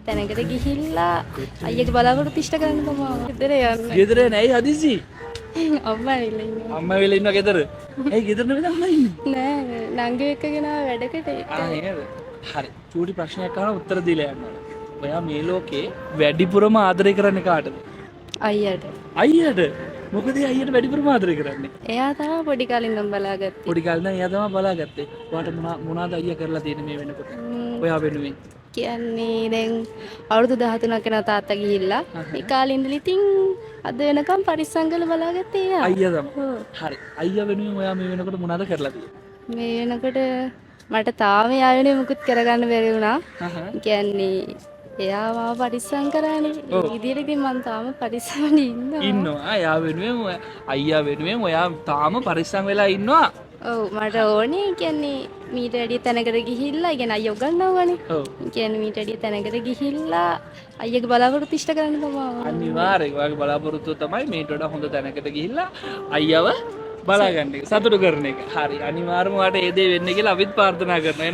තැනකට ගිහිල්ලා අයියගේ බලාපොරොත්තු ඉෂ්ට කරන්න තමයි ගෙදර යන්නේ. ගෙදර නෑ හදිසි. අම්මා ඇවිල්ලා ඉන්නවා. අම්මා වෙලා ඉන්නවා ගෙදර. ඇයි ගෙදර නෙවෙයි අම්මා ඉන්නේ? නෑ නංගි එක්කගෙන වැඩකට නේද? හරි. චූටි ප්‍රශ්නයක් අහනවා උත්තර දීලා යන්න. ඔයා මේ ලෝකේ වැඩිපුරම ආදරය කරන්නේ කාටද? අයියට. අයියට. මොකද අයියට වැඩිපුරම ආදරය කරන්නේ? එයා තමයි පොඩි කාලේ ඉඳන් බලාගත්තේ. පොඩි කාලේ ඉඳන් එයා තමයි බලාගත්තේ. ඔයාට මොනවාද අයියා කරලා තියෙන්නේ මේ වෙනකොට? ඔයා වෙනුවෙන්. කියන්නේ දැන් අවුරුදු 13ක් යන තාත්තා ගිහිල්ලා ඒ කාලේ ඉඳලා ඉතින් අද වෙනකම් පරිස්සම් කරලා බලාගත්තේ එයා. අයියා තමයි. හරි. අයියා වෙනුවෙන් ඔයා මේ වෙනකොට මොනවද කරලා තියෙන්නේ? මේ වෙනකොට මට තාම එයා වෙනුවෙන් මුකුත් කරගන්න බැරි වුණා. කියන්නේ එයා මාව පරිස්සම් කරානේ. ඒ විදිහට ඉතින් මම තාම පරිස්සමෙන් ඉන්නවා. එයා වෙනුවෙන් අයියා වෙනුවෙන් ඔයා තාම පරිස්සම් වෙලා ඉන්නවා. ඔව් මට ඕනේ කියන්නේ මීට වැඩිය තැනකට ගිහිල්ලා කියන්නේ අයියා උගන්වනවානේ. ඔව්. කියන්නේ මීට වැඩිය තැනකට ගිහිල්ලා අයියගේ බලාපොරොත්තු ඉෂ්ට කරන්න තමයි. අනිවාර්යෙන් ඔයාගේ බලාපොරොත්තුව තමයි මේට වඩා හොඳ තැනකට ගිහිල්ලා අයියව බලාගන්න එක. සතුටු කරන එක. හරි. අනිවාර්යයෙන්ම ඔයාට ඒ දේ වෙන්න කියලා අපිත් ප්‍රාර්ථනා කරනවා. එහෙනම්